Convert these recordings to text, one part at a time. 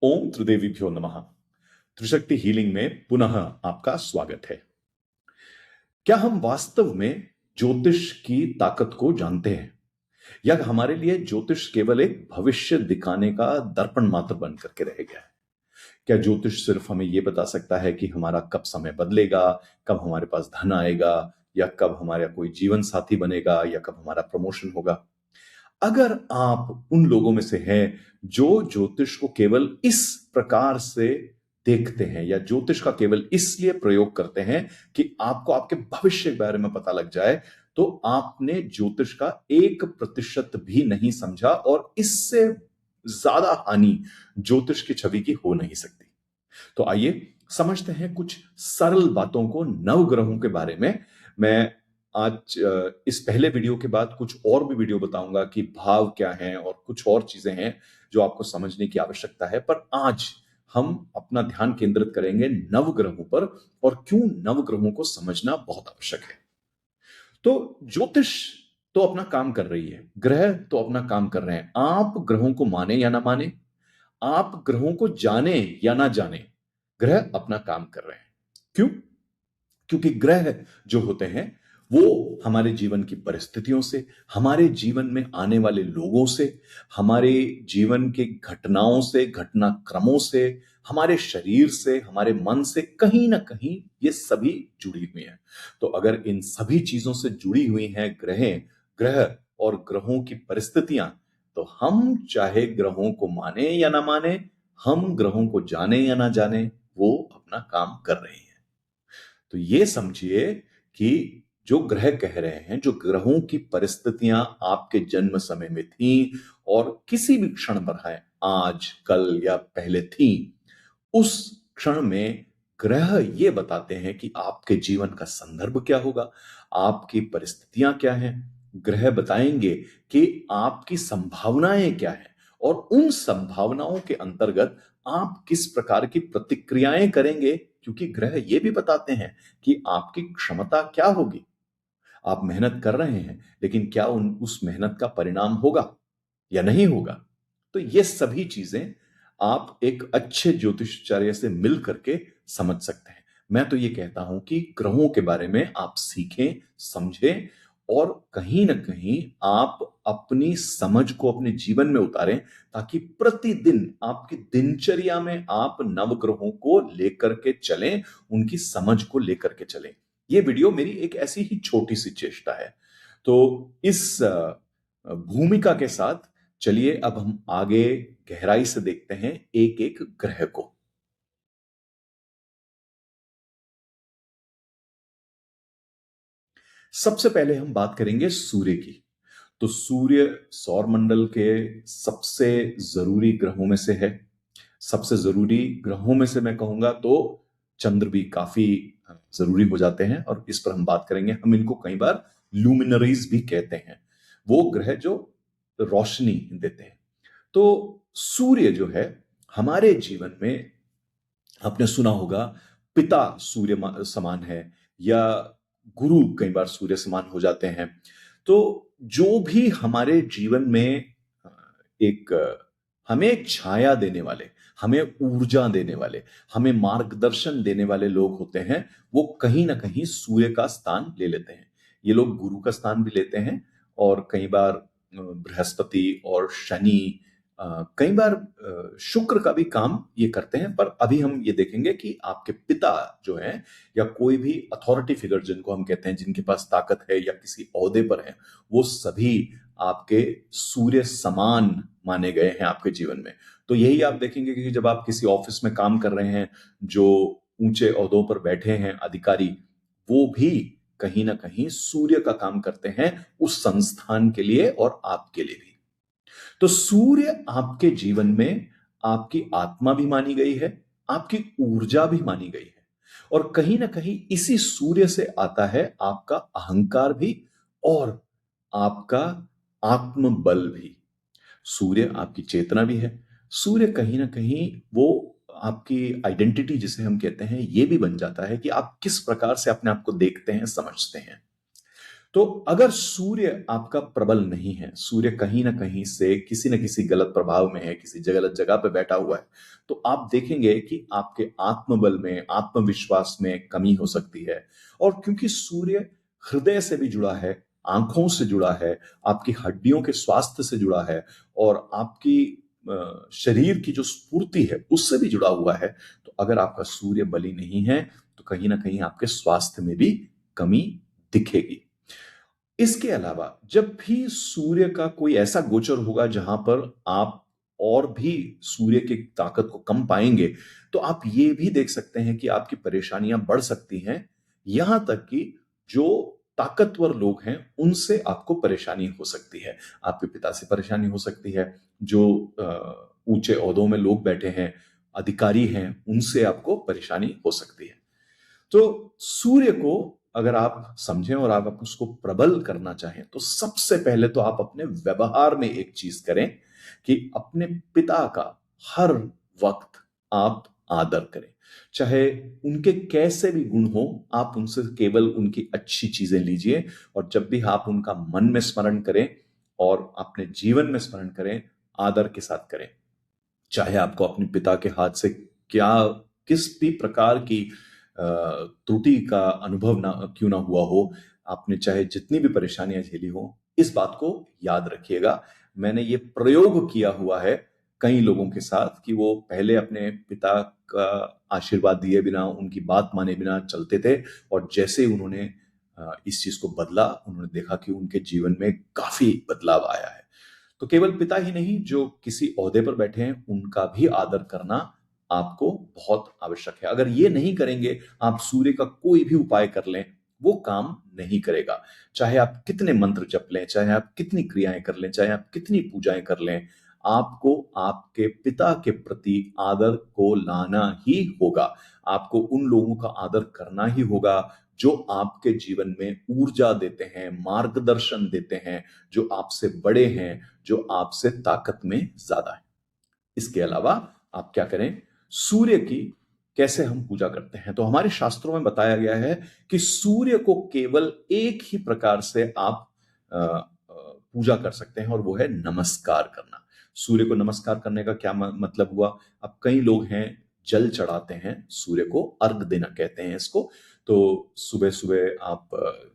ओम त्रिदेवीभ्यो नमः। त्रिशक्ति हीलिंग में पुनः आपका स्वागत है। क्या हम वास्तव में ज्योतिष की ताकत को जानते हैं या हमारे लिए ज्योतिष केवल एक भविष्य दिखाने का दर्पण मात्र बन करके रह गया है? क्या ज्योतिष सिर्फ हमें यह बता सकता है कि हमारा कब समय बदलेगा, कब हमारे पास धन आएगा, या कब हमारा कोई जीवन साथी बनेगा, या कब हमारा प्रमोशन होगा? अगर आप उन लोगों में से हैं जो ज्योतिष को केवल इस प्रकार से देखते हैं या ज्योतिष का केवल इसलिए प्रयोग करते हैं कि आपको आपके भविष्य के बारे में पता लग जाए, तो आपने ज्योतिष का 1% भी नहीं समझा और इससे ज्यादा हानि ज्योतिष की छवि की हो नहीं सकती। तो आइए समझते हैं कुछ सरल बातों को नवग्रहों के बारे में। मैं आज इस पहले वीडियो के बाद कुछ और भी वीडियो बताऊंगा कि भाव क्या हैं और कुछ और चीजें हैं जो आपको समझने की आवश्यकता है, पर आज हम अपना ध्यान केंद्रित करेंगे नवग्रहों पर और क्यों नवग्रहों को समझना बहुत आवश्यक है। तो ज्योतिष तो अपना काम कर रही है, ग्रह तो अपना काम कर रहे हैं। आप ग्रहों को माने या ना माने, आप ग्रहों को जाने या ना जाने, ग्रह अपना काम कर रहे हैं। क्यों? क्योंकि ग्रह जो होते हैं वो हमारे जीवन की परिस्थितियों से, हमारे जीवन में आने वाले लोगों से, हमारे जीवन के घटनाओं से, घटनाक्रमों से, हमारे शरीर से, हमारे मन से कहीं ना कहीं ये सभी जुड़ी हुई हैं। तो अगर इन सभी चीजों से जुड़ी हुई हैं ग्रह और ग्रहों की परिस्थितियां, तो हम चाहे ग्रहों को माने या ना माने, हम ग्रहों को जाने या ना जाने, वो अपना काम कर रहे हैं। तो ये समझिए कि जो ग्रह कह रहे हैं, जो ग्रहों की परिस्थितियां आपके जन्म समय में थी और किसी भी क्षण पर है, आज कल या पहले थी, उस क्षण में ग्रह ये बताते हैं कि आपके जीवन का संदर्भ क्या होगा, आपकी परिस्थितियां क्या हैं। ग्रह बताएंगे कि आपकी संभावनाएं क्या हैं और उन संभावनाओं के अंतर्गत आप किस प्रकार की प्रतिक्रियाएं करेंगे, क्योंकि ग्रह ये भी बताते हैं कि आपकी क्षमता क्या होगी। आप मेहनत कर रहे हैं, लेकिन क्या उस मेहनत का परिणाम होगा या नहीं होगा? तो ये सभी चीजें आप एक अच्छे ज्योतिषाचार्य से मिल करके समझ सकते हैं। मैं तो ये कहता हूं कि ग्रहों के बारे में आप सीखें, समझें और कहीं ना कहीं आप अपनी समझ को अपने जीवन में उतारें, ताकि प्रतिदिन आपकी दिनचर्या में आप नवग्रहों को लेकर के चलें, उनकी समझ को लेकर के चलें। ये वीडियो मेरी एक ऐसी ही छोटी सी चेष्टा है। तो इस भूमिका के साथ चलिए अब हम आगे गहराई से देखते हैं एक एक ग्रह को। सबसे पहले हम बात करेंगे सूर्य की। तो सूर्य सौर मंडल के सबसे जरूरी ग्रहों में से है। सबसे जरूरी ग्रहों में से मैं कहूंगा तो चंद्र भी काफी जरूरी हो जाते हैं और इस पर हम बात करेंगे। हम इनको कई बार लूमिनरीज भी कहते हैं, वो ग्रह जो रोशनी देते हैं। तो सूर्य जो है हमारे जीवन में, आपने सुना होगा पिता सूर्य समान है या गुरु कई बार सूर्य समान हो जाते हैं। तो जो भी हमारे जीवन में एक हमें छाया देने वाले, हमें ऊर्जा देने वाले, हमें मार्गदर्शन देने वाले लोग होते हैं, वो कहीं ना कहीं सूर्य का स्थान ले लेते हैं। ये लोग गुरु का स्थान भी लेते हैं और कई बार बृहस्पति और शनि, कई बार शुक्र का भी काम ये करते हैं। पर अभी हम ये देखेंगे कि आपके पिता जो हैं या कोई भी अथॉरिटी फिगर जिनको हम कहते हैं, जिनके पास ताकत है या किसी ओहदे पर है, वो सभी आपके सूर्य समान माने गए हैं आपके जीवन में। तो यही आप देखेंगे कि जब आप किसी ऑफिस में काम कर रहे हैं, जो ऊंचे ओहदों पर बैठे हैं अधिकारी, वो भी कहीं ना कहीं सूर्य का काम करते हैं उस संस्थान के लिए और आपके लिए भी। तो सूर्य आपके जीवन में आपकी आत्मा भी मानी गई है, आपकी ऊर्जा भी मानी गई है और कहीं ना कहीं इसी सूर्य से आता है आपका अहंकार भी और आपका आत्मबल भी। सूर्य आपकी चेतना भी है। सूर्य कहीं ना कहीं वो आपकी आइडेंटिटी जिसे हम कहते हैं, ये भी बन जाता है कि आप किस प्रकार से अपने आप को देखते हैं, समझते हैं। तो अगर सूर्य आपका प्रबल नहीं है, सूर्य कहीं ना कहीं से किसी न किसी गलत प्रभाव में है, किसी गलत जगह पे बैठा हुआ है, तो आप देखेंगे कि आपके आत्मबल में, आत्मविश्वास में कमी हो सकती है। और क्योंकि सूर्य हृदय से भी जुड़ा है, आंखों से जुड़ा है, आपकी हड्डियों के स्वास्थ्य से जुड़ा है, और आपकी शरीर की जो स्फूर्ति है उससे भी जुड़ा हुआ है। तो अगर आपका सूर्य बली नहीं है, तो कहीं ना कहीं आपके स्वास्थ्य में भी कमी दिखेगी। इसके अलावा जब भी सूर्य का कोई ऐसा गोचर होगा जहां पर आप और भी सूर्य की ताकत को कम पाएंगे, तो आप ये भी देख सकते हैं कि आपकी परेशानियां बढ़ सकती हैं। यहां तक कि जो ताकतवर लोग हैं उनसे आपको परेशानी हो सकती है। आपके पिता से परेशानी हो सकती है, जो ऊंचे ओहदों में लोग बैठे हैं, अधिकारी हैं, उनसे आपको परेशानी हो सकती है। तो सूर्य को अगर आप समझें और आप उसको प्रबल करना चाहें, तो सबसे पहले तो आप अपने व्यवहार में एक चीज करें कि अपने पिता का हर वक्त आप आदर करें। चाहे उनके कैसे भी गुण हो, आप उनसे केवल उनकी अच्छी चीजें लीजिए। और जब भी आप उनका मन में स्मरण करें और अपने जीवन में स्मरण करें, आदर के साथ करें। चाहे आपको अपने पिता के हाथ से क्या, किस भी प्रकार की त्रुटि का अनुभव ना क्यों ना हुआ हो, आपने चाहे जितनी भी परेशानियां झेली हो, इस बात को याद रखिएगा। मैंने ये प्रयोग किया हुआ है कई लोगों के साथ कि वो पहले अपने पिता का आशीर्वाद दिए बिना, उनकी बात माने बिना चलते थे, और जैसे ही उन्होंने इस चीज को बदला, उन्होंने देखा कि उनके जीवन में काफी बदलाव आया है। तो केवल पिता ही नहीं, जो किसी ओहदे पर बैठे हैं उनका भी आदर करना आपको बहुत आवश्यक है। अगर ये नहीं करेंगे, आप सूर्य का कोई भी उपाय कर लें, वो काम नहीं करेगा। चाहे आप कितने मंत्र जप लें, चाहे आप कितनी क्रियाएं कर लें, चाहे आप कितनी पूजाएं कर लें, आपको आपके पिता के प्रति आदर को लाना ही होगा। आपको उन लोगों का आदर करना ही होगा जो आपके जीवन में ऊर्जा देते हैं, मार्गदर्शन देते हैं, जो आपसे बड़े हैं, जो आपसे ताकत में ज्यादा है। इसके अलावा आप क्या करें, सूर्य की कैसे हम पूजा करते हैं, तो हमारे शास्त्रों में बताया गया है कि सूर्य को केवल एक ही प्रकार से आप पूजा कर सकते हैं, और वो है नमस्कार करना। सूर्य को नमस्कार करने का क्या मतलब हुआ? अब कई लोग हैं जल चढ़ाते हैं, सूर्य को अर्घ देना कहते हैं इसको। तो सुबह सुबह आप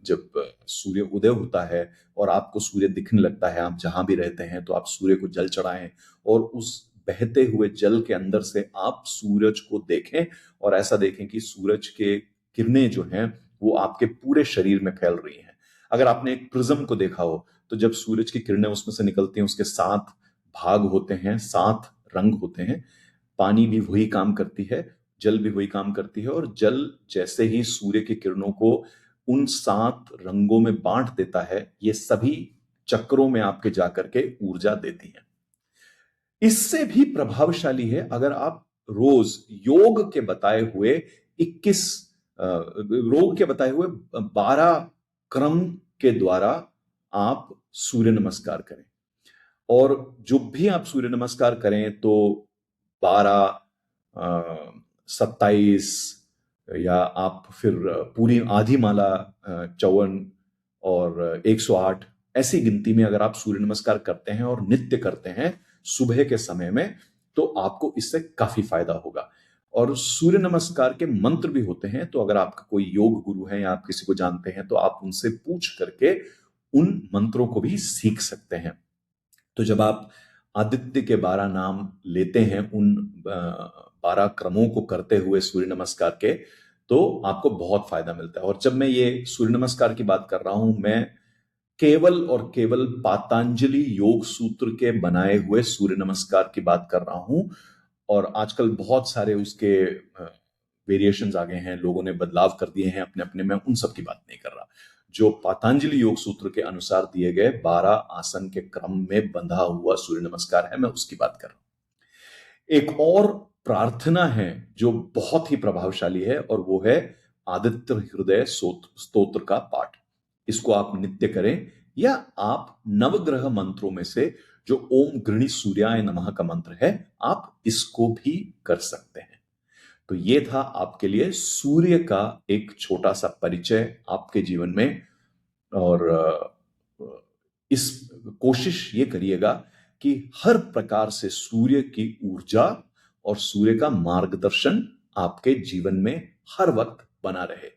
जब सूर्य उदय होता है और आपको सूर्य दिखने लगता है, आप जहां भी रहते हैं, तो आप सूर्य को जल चढ़ाएं, और उस बहते हुए जल के अंदर से आप सूरज को देखें, और ऐसा देखें कि सूरज के किरणें जो हैं वो आपके पूरे शरीर में फैल रही हैं। अगर आपने एक प्रिज्म को देखा हो, तो जब सूरज की किरणें उसमें से निकलती हैं, उसके 7 भाग होते हैं, 7 रंग होते हैं। पानी भी वही काम करती है, जल भी वही काम करती है, और जल जैसे ही सूर्य की किरणों को उन 7 रंगों में बांट देता है, ये सभी चक्रों में आपके जाकर के ऊर्जा देती हैं। इससे भी प्रभावशाली है अगर आप रोज योग के बताए हुए 21 योग के बताए हुए 12 क्रम के द्वारा आप सूर्य नमस्कार करें। और जो भी आप सूर्य नमस्कार करें, तो 12, 27, या आप फिर पूरी आधी माला, 54 और 108, ऐसी गिनती में अगर आप सूर्य नमस्कार करते हैं और नित्य करते हैं सुबह के समय में, तो आपको इससे काफी फायदा होगा। और सूर्य नमस्कार के मंत्र भी होते हैं, तो अगर आपका कोई योग गुरु है या आप किसी को जानते हैं, तो आप उनसे पूछ करके उन मंत्रों को भी सीख सकते हैं। तो जब आप आदित्य के 12 नाम लेते हैं, उन 12 क्रमों को करते हुए सूर्य नमस्कार के, तो आपको बहुत फायदा मिलता है। और जब मैं ये सूर्य नमस्कार की बात कर रहा हूं, मैं केवल और केवल पातंजलि योग सूत्र के बनाए हुए सूर्य नमस्कार की बात कर रहा हूं। और आजकल बहुत सारे उसके वेरिएशंस आ गए हैं, लोगों ने बदलाव कर दिए हैं अपने अपने में, उन सब की बात नहीं कर रहा। जो पतंजलि योग सूत्र के अनुसार दिए गए 12 आसन के क्रम में बंधा हुआ सूर्य नमस्कार है, मैं उसकी बात कर रहा हूं। एक और प्रार्थना है जो बहुत ही प्रभावशाली है, और वो है आदित्य हृदय स्तोत्र का पाठ। इसको आप नित्य करें, या आप नवग्रह मंत्रों में से जो ओम गृणी सूर्याय नमः का मंत्र है, आप इसको भी कर सकते हैं। तो ये था आपके लिए सूर्य का एक छोटा सा परिचय, आपके जीवन में और इस कोशिश ये करिएगा कि हर प्रकार से सूर्य की ऊर्जा और सूर्य का मार्गदर्शन आपके जीवन में हर वक्त बना रहे।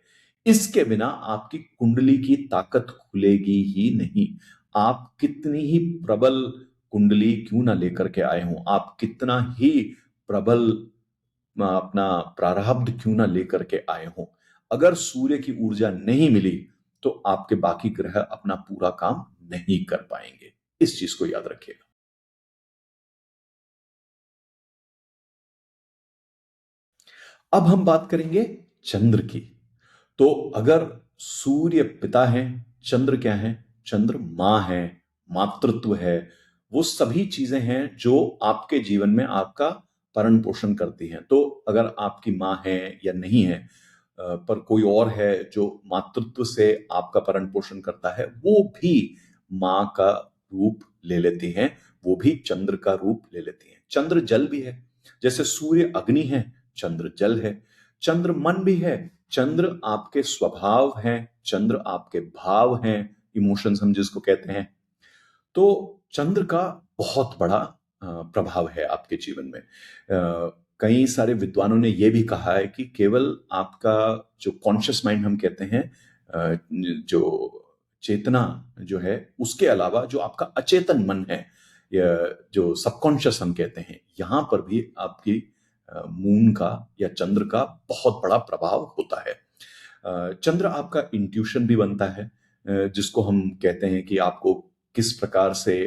इसके बिना आपकी कुंडली की ताकत खुलेगी ही नहीं। आप कितनी ही प्रबल कुंडली क्यों ना लेकर के आए हों, आप कितना ही प्रबल अपना प्रारब्ध क्यों ना लेकर के आए हों, अगर सूर्य की ऊर्जा नहीं मिली तो आपके बाकी ग्रह अपना पूरा काम नहीं कर पाएंगे। इस चीज को याद रखिएगा। अब हम बात करेंगे चंद्र की। तो अगर सूर्य पिता है, चंद्र क्या है? चंद्र मां है, मातृत्व है, वो सभी चीजें हैं जो आपके जीवन में आपका भरण पोषण करती हैं। तो अगर आपकी मां है या नहीं है, पर कोई और है जो मातृत्व से आपका भरण पोषण करता है, वो भी मां का रूप ले लेती हैं, वो भी चंद्र का रूप ले लेती हैं। चंद्र जल भी है, जैसे सूर्य अग्नि है, चंद्र जल है। चंद्र मन भी है, चंद्र आपके स्वभाव हैं, चंद्र आपके भाव हैं, इमोशंस हम जिसको कहते हैं। तो चंद्र का बहुत बड़ा प्रभाव है आपके जीवन में। कई सारे विद्वानों ने यह भी कहा है कि केवल आपका जो कॉन्शियस माइंड हम कहते हैं, जो चेतना जो है, उसके अलावा जो आपका अचेतन मन है, या जो सबकॉन्शियस हम कहते हैं, यहां पर भी आपकी मून का या चंद्र का बहुत बड़ा प्रभाव होता है। चंद्र आपका इंट्यूशन भी बनता है, जिसको हम कहते हैं कि आपको किस प्रकार से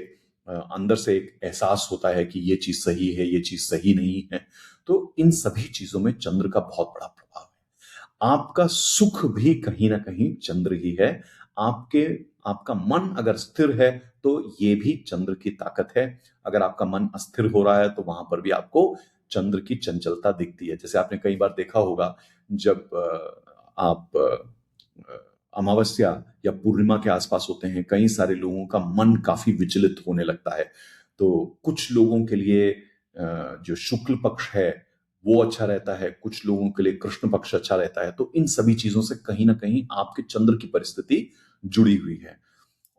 अंदर से एक एहसास होता है कि ये चीज सही है, ये चीज सही नहीं है। तो इन सभी चीजों में चंद्र का बहुत बड़ा प्रभाव है। आपका सुख भी कहीं ना कहीं चंद्र ही है। आपके आपका मन अगर स्थिर है तो ये भी चंद्र की ताकत है। अगर आपका मन अस्थिर हो रहा है तो वहां पर भी आपको चंद्र की चंचलता दिखती है। जैसे आपने कई बार देखा होगा, जब आप अमावस्या या पूर्णिमा के आसपास होते हैं, कई सारे लोगों का मन काफी विचलित होने लगता है। तो कुछ लोगों के लिए जो शुक्ल पक्ष है वो अच्छा रहता है, कुछ लोगों के लिए कृष्ण पक्ष अच्छा रहता है। तो इन सभी चीजों से कहीं ना कहीं आपके चंद्र की परिस्थिति जुड़ी हुई है।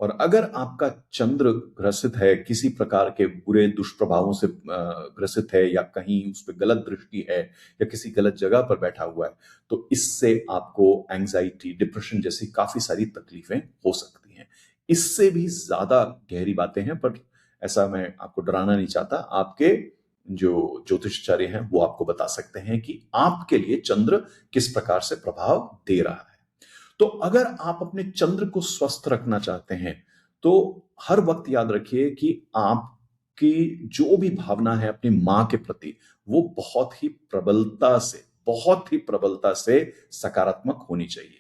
और अगर आपका चंद्र ग्रसित है, किसी प्रकार के बुरे दुष्प्रभावों से ग्रसित है, या कहीं उस पर गलत दृष्टि है, या किसी गलत जगह पर बैठा हुआ है, तो इससे आपको एंजाइटी, डिप्रेशन जैसी काफी सारी तकलीफें हो सकती हैं। इससे भी ज्यादा गहरी बातें हैं, पर ऐसा मैं आपको डराना नहीं चाहता। आपके जो ज्योतिषाचार्य हैं वो आपको बता सकते हैं कि आपके लिए चंद्र किस प्रकार से प्रभाव दे रहा है। तो अगर आप अपने चंद्र को स्वस्थ रखना चाहते हैं तो हर वक्त याद रखिए कि आपकी जो भी भावना है अपनी मां के प्रति, वो बहुत ही प्रबलता से सकारात्मक होनी चाहिए।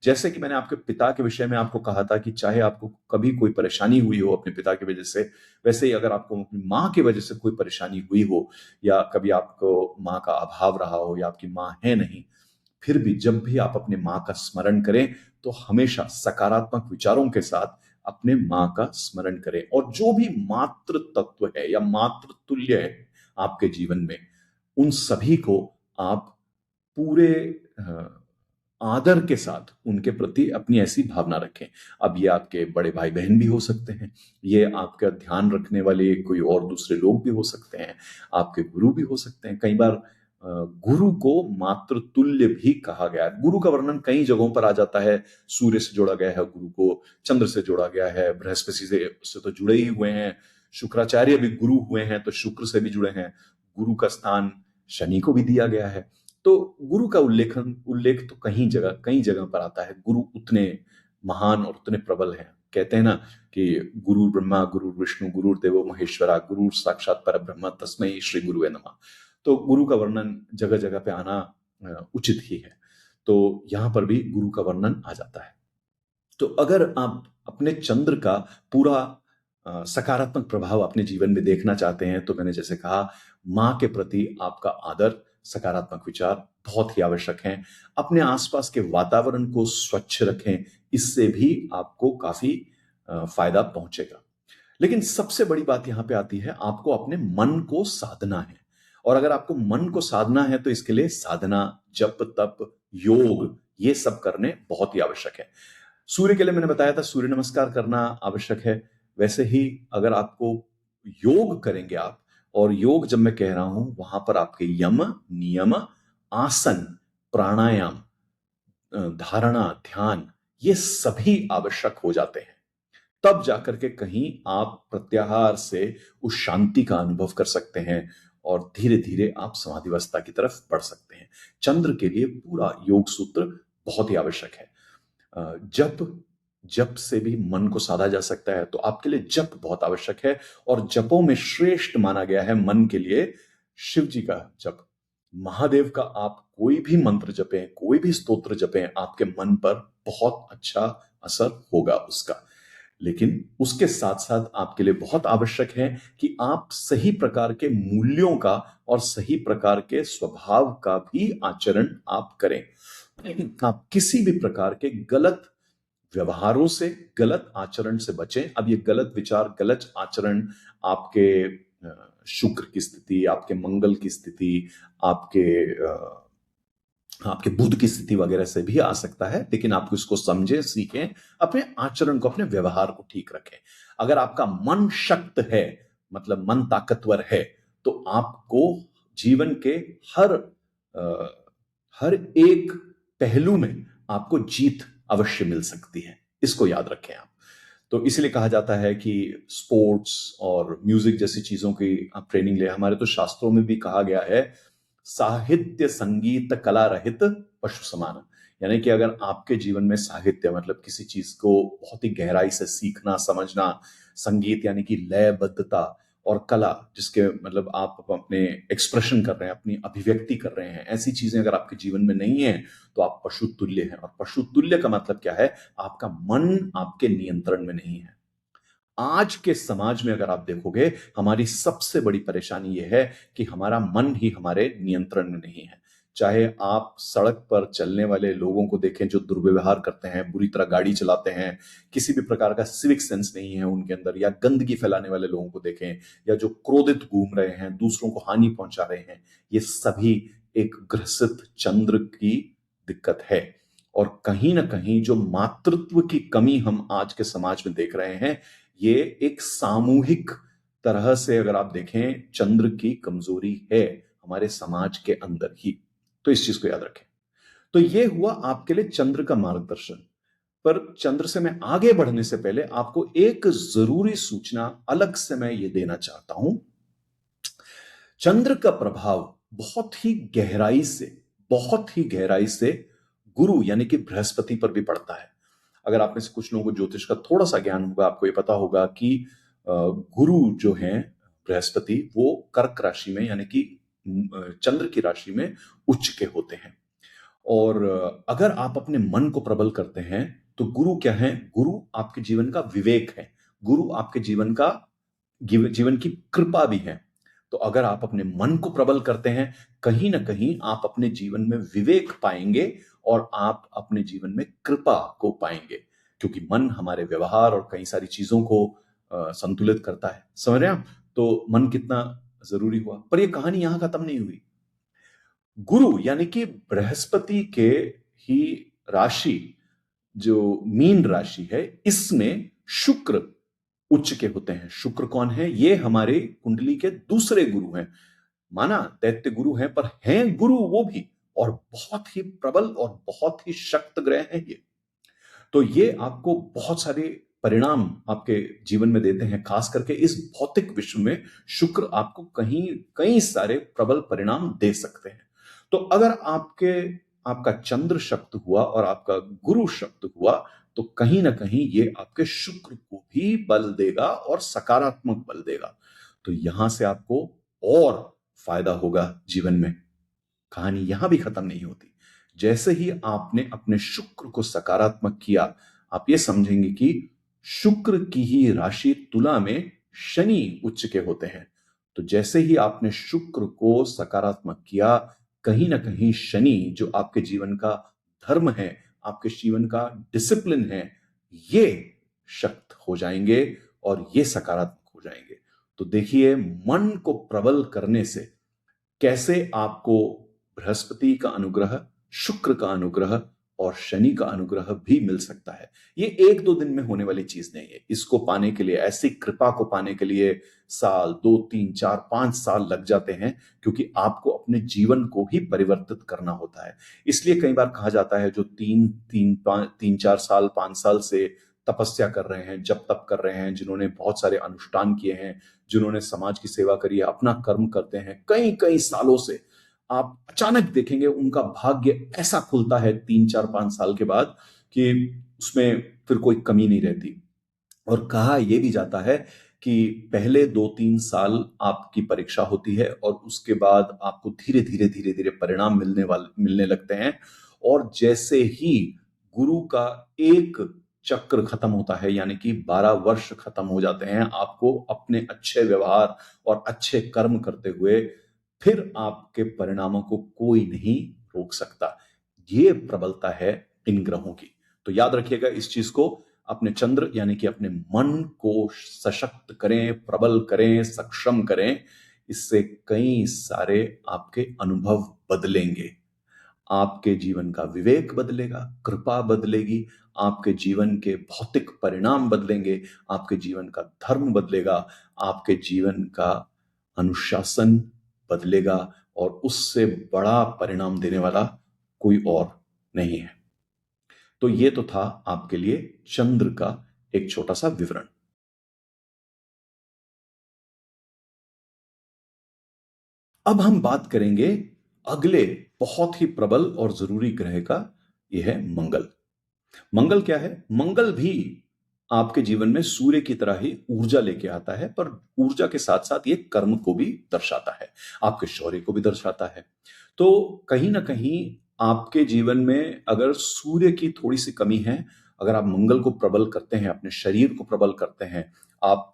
जैसे कि मैंने आपके पिता के विषय में आपको कहा था कि चाहे आपको कभी कोई परेशानी हुई हो अपने पिता की वजह से, वैसे ही अगर आपको अपनी मां की वजह से कोई परेशानी हुई हो, या कभी आपको मां का अभाव रहा हो, या आपकी मां है नहीं, फिर भी जब भी आप अपने मां का स्मरण करें तो हमेशा सकारात्मक विचारों के साथ अपने मां का स्मरण करें। और जो भी मातृ तत्व है या मातृ तुल्य है आपके जीवन में, उन सभी को आप पूरे आदर के साथ उनके प्रति अपनी ऐसी भावना रखें। अब ये आपके बड़े भाई बहन भी हो सकते हैं, ये आपका ध्यान रखने वाले कोई और दूसरे लोग भी हो सकते हैं, आपके गुरु भी हो सकते हैं। कई बार गुरु को मातृतुल्य भी कहा गया है। गुरु का वर्णन कई जगहों पर आ जाता है। सूर्य से जोड़ा गया है गुरु को, चंद्र से जोड़ा गया है, बृहस्पति से तो जुड़े ही हुए हैं, शुक्राचार्य भी गुरु हुए हैं तो शुक्र से भी जुड़े हैं। गुरु का स्थान शनि को भी दिया गया है। तो गुरु का उल्लेख तो कई जगह पर आता है। गुरु उतने महान और उतने प्रबल हैं। कहते हैं ना कि गुरु ब्रह्मा, गुरु विष्णु, गुरुर्देवो महेश्वरा, गुरु साक्षात परब्रह्म, तस्मै श्री गुरुवे नमः। तो गुरु का वर्णन जगह जगह पे आना उचित ही है। तो यहां पर भी गुरु का वर्णन आ जाता है। तो अगर आप अपने चंद्र का पूरा सकारात्मक प्रभाव अपने जीवन में देखना चाहते हैं, तो मैंने जैसे कहा, मां के प्रति आपका आदर, सकारात्मक विचार बहुत ही आवश्यक हैं। अपने आसपास के वातावरण को स्वच्छ रखें, इससे भी आपको काफी फायदा पहुंचेगा। लेकिन सबसे बड़ी बात यहां पे आती है, आपको अपने मन को साधना है। और अगर आपको मन को साधना है तो इसके लिए साधना, जप, तप, योग, ये सब करने बहुत ही आवश्यक है। सूर्य के लिए मैंने बताया था सूर्य नमस्कार करना आवश्यक है। वैसे ही अगर आपको योग करेंगे आप, और योग जब मैं कह रहा हूं वहां पर आपके यम, नियम, आसन, प्राणायाम, धारणा, ध्यान, ये सभी आवश्यक हो जाते हैं। तब जाकर के कहीं आप प्रत्याहार से उस शांति का अनुभव कर सकते हैं और धीरे धीरे आप समाधिवस्था की तरफ बढ़ सकते हैं। चंद्र के लिए पूरा योग सूत्र बहुत ही आवश्यक है। जप, जप से भी मन को साधा जा सकता है, तो आपके लिए जप बहुत आवश्यक है। और जपों में श्रेष्ठ माना गया है मन के लिए शिव जी का जप। महादेव का आप कोई भी मंत्र जपें, कोई भी स्तोत्र जपें, आपके मन पर बहुत अच्छा असर होगा उसका। लेकिन उसके साथ साथ आपके लिए बहुत आवश्यक है कि आप सही प्रकार के मूल्यों का और सही प्रकार के स्वभाव का भी आचरण आप करें। आप किसी भी प्रकार के गलत व्यवहारों से, गलत आचरण से बचें। अब ये गलत विचार, गलत आचरण आपके शुक्र की स्थिति, आपके मंगल की स्थिति, आपके बुध की स्थिति वगैरह से भी आ सकता है, लेकिन आप इसको समझें, सीखें, अपने आचरण को, अपने व्यवहार को ठीक रखें। अगर आपका मन शक्त है, मतलब मन ताकतवर है, तो आपको जीवन के हर एक पहलू में आपको जीत अवश्य मिल सकती है। इसको याद रखें आप। तो इसलिए कहा जाता है कि स्पोर्ट्स और म्यूजिक जैसी चीजों की आप ट्रेनिंग ले। हमारे तो शास्त्रों में भी कहा गया है, साहित्य संगीत कला रहित पशु समान। यानी कि अगर आपके जीवन में साहित्य मतलब किसी चीज को बहुत ही गहराई से सीखना, समझना, संगीत यानी कि लयबद्धता, और कला जिसके मतलब आप अपने एक्सप्रेशन कर रहे हैं, अपनी अभिव्यक्ति कर रहे हैं, ऐसी चीजें अगर आपके जीवन में नहीं है तो आप पशु तुल्य हैं। और पशु तुल्य का मतलब क्या है? आपका मन आपके नियंत्रण में नहीं है। आज के समाज में अगर आप देखोगे, हमारी सबसे बड़ी परेशानी यह है कि हमारा मन ही हमारे नियंत्रण में नहीं है। चाहे आप सड़क पर चलने वाले लोगों को देखें जो दुर्व्यवहार करते हैं, बुरी तरह गाड़ी चलाते हैं, किसी भी प्रकार का सिविक सेंस नहीं है उनके अंदर, या गंदगी फैलाने वाले लोगों को देखें, या जो क्रोधित घूम रहे हैं, दूसरों को हानि पहुंचा रहे हैं, ये सभी एक ग्रसित चंद्र की दिक्कत है। और कहीं ना कहीं जो मातृत्व की कमी हम आज के समाज में देख रहे हैं, ये एक सामूहिक तरह से अगर आप देखें चंद्र की कमजोरी है हमारे समाज के अंदर ही। तो इस चीज को याद रखें। तो ये हुआ आपके लिए चंद्र का मार्गदर्शन। पर चंद्र से मैं आगे बढ़ने से पहले आपको एक जरूरी सूचना अलग से मैं ये देना चाहता हूं। चंद्र का प्रभाव बहुत ही गहराई से गुरु यानी कि बृहस्पति पर भी पड़ता है। अगर आप में से कुछ लोगों को ज्योतिष का थोड़ा सा ज्ञान होगा, आपको ये पता होगा कि गुरु जो हैं बृहस्पति, वो कर्क राशि में यानी कि चंद्र की राशि में उच्च के होते हैं। और अगर आप अपने मन को प्रबल करते हैं तो गुरु क्या है? गुरु आपके जीवन का विवेक है। गुरु आपके जीवन की कृपा भी है। तो अगर आप अपने मन को प्रबल करते हैं, कहीं ना कहीं आप अपने जीवन में विवेक पाएंगे और आप अपने जीवन में कृपा को पाएंगे, क्योंकि मन हमारे व्यवहार और कई सारी चीजों को संतुलित करता है। समझ रहे हैं आप? तो मन कितना जरूरी हुआ। पर यह कहानी यहां खत्म नहीं हुई। गुरु यानी कि बृहस्पति के ही राशि, जो मीन राशि है, इसमें शुक्र उच्च के होते हैं। शुक्र कौन है? ये हमारे कुंडली के दूसरे गुरु हैं। माना दैत्य गुरु हैं, पर हैं गुरु वो भी, और बहुत ही प्रबल और बहुत ही शक्त ग्रह हैं ये। तो ये आपको बहुत सारे परिणाम आपके जीवन में देते हैं। खास करके इस भौतिक विश्व में शुक्र आपको कई सारे प्रबल परिणाम दे सकते हैं। तो अगर आपका चंद्र शक्त हुआ और आपका गुरु शक्त हुआ, तो कहीं ना कहीं ये आपके शुक्र को भी बल देगा और सकारात्मक बल देगा। तो यहां से आपको और फायदा होगा जीवन में। कहानी यहां भी खत्म नहीं होती। जैसे ही आपने अपने शुक्र को सकारात्मक किया, आप ये समझेंगे कि शुक्र की ही राशि तुला में शनि उच्च के होते हैं। तो जैसे ही आपने शुक्र को सकारात्मक किया, कहीं ना कहीं शनि जो आपके जीवन का धर्म है, आपके जीवन का डिसिप्लिन है, ये शक्त हो जाएंगे और ये सकारात्मक हो जाएंगे। तो देखिए, मन को प्रबल करने से कैसे आपको बृहस्पति का अनुग्रह, शुक्र का अनुग्रह और शनि का अनुग्रह भी मिल सकता है। ये एक दो दिन में होने वाली चीज नहीं है। इसको पाने के लिए, ऐसी कृपा को पाने के लिए साल, 2, 3, 4, 5 साल लग जाते हैं, क्योंकि आपको अपने जीवन को ही परिवर्तित करना होता है। इसलिए कई बार कहा जाता है जो 3, 4 साल, 5 साल से तपस्या कर रहे हैं, जप तप कर रहे हैं, जिन्होंने बहुत सारे अनुष्ठान किए हैं, जिन्होंने समाज की सेवा करी है, अपना कर्म करते हैं कई कई सालों से, आप अचानक देखेंगे उनका भाग्य ऐसा खुलता है 3, 4, 5 साल के बाद कि उसमें फिर कोई कमी नहीं रहती। और कहा यह भी जाता है कि पहले 2, 3 साल आपकी परीक्षा होती है और उसके बाद आपको धीरे धीरे धीरे धीरे परिणाम मिलने लगते हैं। और जैसे ही गुरु का एक चक्र खत्म होता है, यानी कि 12 वर्ष खत्म हो जाते हैं, आपको अपने अच्छे व्यवहार और अच्छे कर्म करते हुए फिर आपके परिणामों को कोई नहीं रोक सकता। ये प्रबलता है इन ग्रहों की। तो याद रखिएगा इस चीज को, अपने चंद्र यानी कि अपने मन को सशक्त करें, प्रबल करें, सक्षम करें। इससे कई सारे आपके अनुभव बदलेंगे, आपके जीवन का विवेक बदलेगा, कृपा बदलेगी, आपके जीवन के भौतिक परिणाम बदलेंगे, आपके जीवन का धर्म बदलेगा, आपके जीवन का अनुशासन बदलेगा, और उससे बड़ा परिणाम देने वाला कोई और नहीं है। तो ये तो था आपके लिए चंद्र का एक छोटा सा विवरण। अब हम बात करेंगे अगले बहुत ही प्रबल और जरूरी ग्रह का। यह है मंगल। मंगल क्या है? मंगल भी आपके जीवन में सूर्य की तरह ही ऊर्जा लेके आता है, पर ऊर्जा के साथ साथ ये कर्म को भी दर्शाता है, आपके शौर्य को भी दर्शाता है। तो कहीं ना कहीं आपके जीवन में अगर सूर्य की थोड़ी सी कमी है, अगर आप मंगल को प्रबल करते हैं, अपने शरीर को प्रबल करते हैं, आप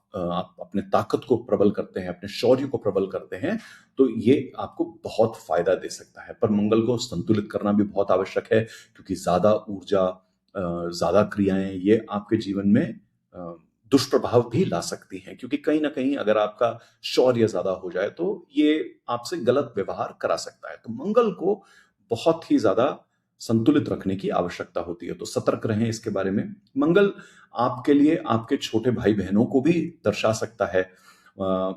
अपने ताकत को प्रबल करते हैं, अपने शौर्य को प्रबल करते हैं, तो ये आपको बहुत फायदा दे सकता है। पर मंगल को संतुलित करना भी बहुत आवश्यक है, क्योंकि ज्यादा ऊर्जा, ज्यादा क्रियाएं ये आपके जीवन में दुष्प्रभाव भी ला सकती हैं, क्योंकि कहीं ना कहीं अगर आपका शौर्य ज्यादा हो जाए तो ये आपसे गलत व्यवहार करा सकता है। तो मंगल को बहुत ही ज्यादा संतुलित रखने की आवश्यकता होती है। तो सतर्क रहें इसके बारे में। मंगल आपके लिए आपके छोटे भाई बहनों को भी दर्शा सकता है।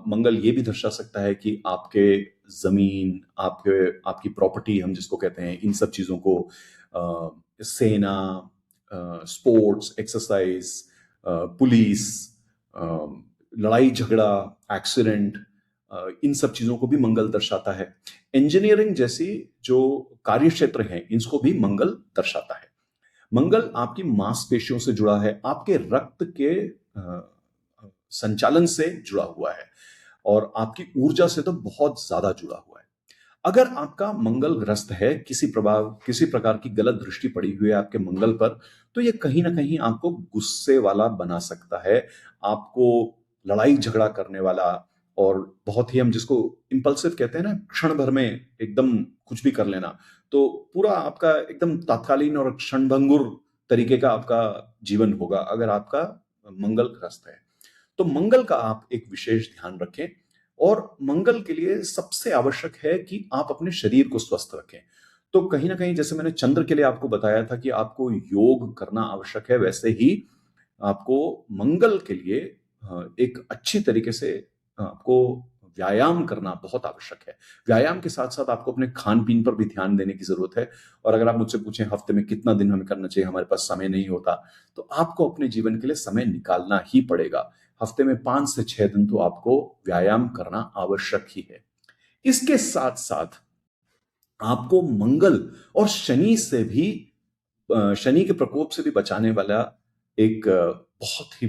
मंगल ये भी दर्शा सकता है कि आपके जमीन, आपकी प्रॉपर्टी हम जिसको कहते हैं, इन सब चीजों को सेना, स्पोर्ट्स, एक्सरसाइज, पुलिस, लड़ाई झगड़ा, एक्सीडेंट, इन सब चीजों को भी मंगल दर्शाता है। इंजीनियरिंग जैसी जो कार्य क्षेत्र हैं, इसको भी मंगल दर्शाता है। मंगल आपकी मांसपेशियों से जुड़ा है, आपके रक्त के संचालन से जुड़ा हुआ है, और आपकी ऊर्जा से तो बहुत ज्यादा जुड़ा हुआ है। अगर आपका मंगल ग्रस्त है, किसी प्रकार की गलत दृष्टि पड़ी हुई है आपके मंगल पर, तो ये कहीं ना कहीं आपको गुस्से वाला बना सकता है, आपको लड़ाई झगड़ा करने वाला, और बहुत ही हम जिसको इंपल्सिव कहते हैं ना, क्षण भर में एकदम कुछ भी कर लेना, तो पूरा आपका एकदम तात्कालीन और क्षणभंगुर तरीके का आपका जीवन होगा अगर आपका मंगल ग्रस्त है। तो मंगल का आप एक विशेष ध्यान रखें, और मंगल के लिए सबसे आवश्यक है कि आप अपने शरीर को स्वस्थ रखें। तो कहीं ना कहीं जैसे मैंने चंद्र के लिए आपको बताया था कि आपको योग करना आवश्यक है, वैसे ही आपको मंगल के लिए एक अच्छी तरीके से आपको व्यायाम करना बहुत आवश्यक है। व्यायाम के साथ साथ आपको अपने खान पीन पर भी ध्यान देने की जरूरत है। और अगर आप मुझसे पूछें हफ्ते में कितना दिन हमें करना चाहिए, हमारे पास समय नहीं होता, तो आपको अपने जीवन के लिए समय निकालना ही पड़ेगा। हफ्ते में 5 से 6 दिन तो आपको व्यायाम करना आवश्यक ही है। इसके साथ साथ आपको मंगल और शनि से भी, शनि के प्रकोप से भी बचाने वाला एक बहुत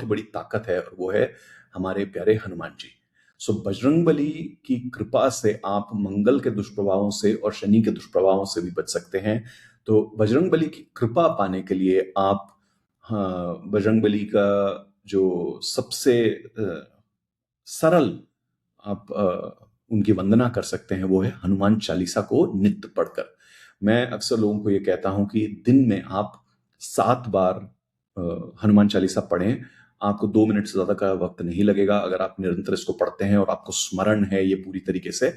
ही बड़ी ताकत है, और वो है हमारे प्यारे हनुमान जी। सो बजरंगबली की कृपा से आप मंगल के दुष्प्रभावों से और शनि के दुष्प्रभावों से भी बच सकते हैं। तो बजरंगबली की कृपा पाने के लिए आप, हाँ, बजरंगबली का जो सबसे सरल आप उनकी वंदना कर सकते हैं, वो है हनुमान चालीसा को नित्य पढ़कर। मैं अक्सर लोगों को ये कहता हूं कि दिन में आप 7 बार हनुमान चालीसा पढ़ें। आपको 2 मिनट से ज्यादा का वक्त नहीं लगेगा अगर आप निरंतर इसको पढ़ते हैं और आपको स्मरण है ये पूरी तरीके से।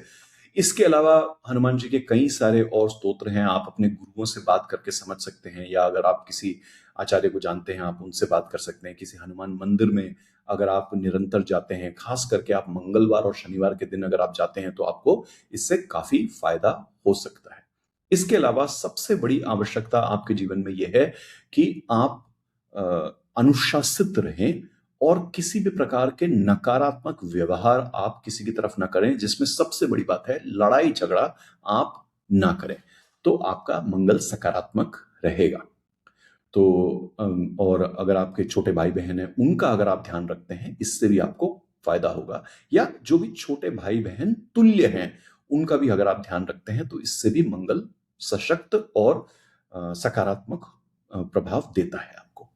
इसके अलावा हनुमान जी के कई सारे और स्तोत्र हैं, आप अपने गुरुओं से बात करके समझ सकते हैं, या अगर आप किसी आचार्य को जानते हैं आप उनसे बात कर सकते हैं। किसी हनुमान मंदिर में अगर आप निरंतर जाते हैं, खास करके आप मंगलवार और शनिवार के दिन अगर आप जाते हैं, तो आपको इससे काफी फायदा हो सकता है। इसके अलावा सबसे बड़ी आवश्यकता आपके जीवन में यह है कि आप अनुशासित रहें और किसी भी प्रकार के नकारात्मक व्यवहार आप किसी की तरफ ना करें, जिसमें सबसे बड़ी बात है लड़ाई झगड़ा आप ना करें, तो आपका मंगल सकारात्मक रहेगा। तो और अगर आपके छोटे भाई बहन हैं, उनका अगर आप ध्यान रखते हैं, इससे भी आपको फायदा होगा। या जो भी छोटे भाई बहन तुल्य हैं, उनका भी अगर आप ध्यान रखते हैं, तो इससे भी मंगल सशक्त और सकारात्मक प्रभाव देता है आपको।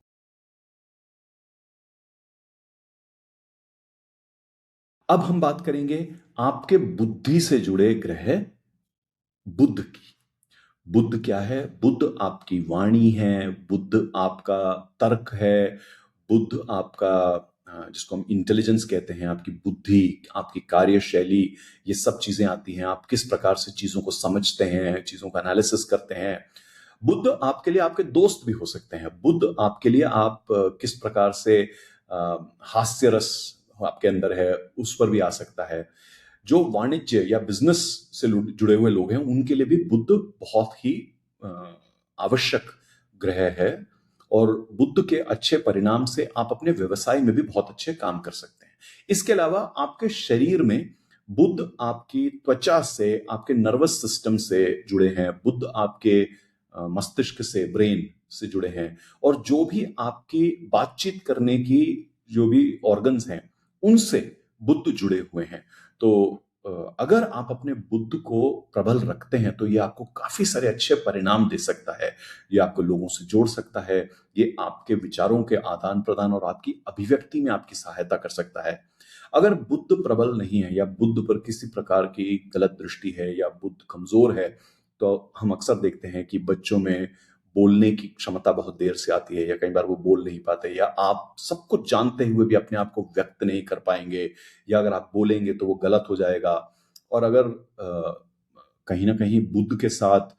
अब हम बात करेंगे आपके बुद्धि से जुड़े ग्रह बुध की। बुध क्या है? बुध आपकी वाणी है, बुध आपका तर्क है, बुध आपका जिसको हम इंटेलिजेंस कहते हैं, आपकी बुद्धि, आपकी कार्यशैली, ये सब चीजें आती हैं। आप किस प्रकार से चीजों को समझते हैं, चीजों का एनालिसिस करते हैं। बुध आपके लिए आपके दोस्त भी हो सकते हैं। बुध आपके लिए आप किस प्रकार से हास्य रस आपके अंदर है, उस पर भी आ सकता है। जो वाणिज्य या बिजनेस से जुड़े हुए लोग हैं, उनके लिए भी बुध बहुत ही अ, आवश्यक ग्रह है। और बुध के अच्छे परिणाम से आप अपने व्यवसाय में भी बहुत अच्छे काम कर सकते हैं। इसके अलावा आपके शरीर में बुध आपकी त्वचा से, आपके नर्वस सिस्टम से जुड़े हैं। बुध आपके मस्तिष्क से, ब्रेन से जुड़े हैं। और जो भी आपकी बातचीत करने की जो भी ऑर्गन्स हैं, उनसे बुध जुड़े हुए हैं। तो अगर आप अपने बुध को प्रबल रखते हैं, तो ये आपको काफी सारे अच्छे परिणाम दे सकता है। ये आपको लोगों से जोड़ सकता है, ये आपके विचारों के आदान प्रदान और आपकी अभिव्यक्ति में आपकी सहायता कर सकता है। अगर बुध प्रबल नहीं है, या बुध पर किसी प्रकार की गलत दृष्टि है, या बुध कमजोर है, तो हम अक्सर देखते हैं कि बच्चों में बोलने की क्षमता बहुत देर से आती है, या कई बार वो बोल नहीं पाते, या आप सब कुछ जानते हुए भी अपने आप को व्यक्त नहीं कर पाएंगे, या अगर आप बोलेंगे तो वो गलत हो जाएगा। और अगर कहीं ना कहीं बुध के साथ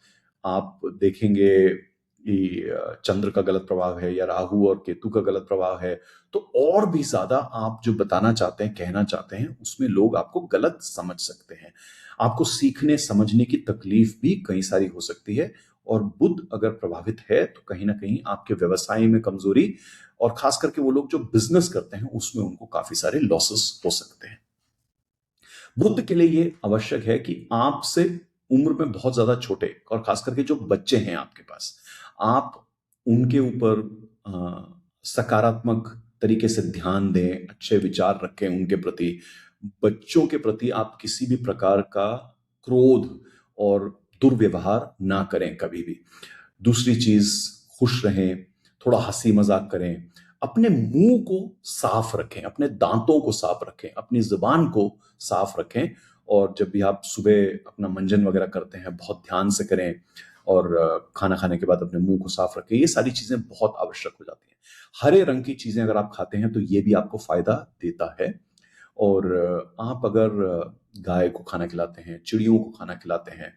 आप देखेंगे कि चंद्र का गलत प्रभाव है, या राहु और केतु का गलत प्रभाव है, तो और भी ज्यादा आप जो बताना चाहते हैं, कहना चाहते हैं, उसमें लोग आपको गलत समझ सकते हैं। आपको सीखने समझने की तकलीफ भी कई सारी हो सकती है। और बुध अगर प्रभावित है, तो कहीं ना कहीं आपके व्यवसाय में कमजोरी, और खास करके वो लोग जो बिजनेस करते हैं, उसमें उनको काफी सारे लॉसेस हो सकते हैं। बुद्ध के लिए ये आवश्यक है कि आपसे उम्र में बहुत ज्यादा छोटे, और खास करके जो बच्चे हैं आपके पास, आप उनके ऊपर सकारात्मक तरीके से ध्यान दें, अच्छे विचार रखें उनके प्रति। बच्चों के प्रति आप किसी भी प्रकार का क्रोध और दुर्व्यवहार ना करें कभी भी। दूसरी चीज, खुश रहें, थोड़ा हंसी मजाक करें, अपने मुंह को साफ रखें, अपने दांतों को साफ रखें, अपनी जुबान को साफ रखें। और जब भी आप सुबह अपना मंजन वगैरह करते हैं, बहुत ध्यान से करें। और खाना खाने के बाद अपने मुंह को साफ रखें। ये सारी चीजें बहुत आवश्यक हो जाती हैं। हरे रंग की चीजें अगर आप खाते हैं, तो ये भी आपको फायदा देता है। और आप अगर गाय को खाना खिलाते हैं, चिड़ियों को खाना खिलाते हैं,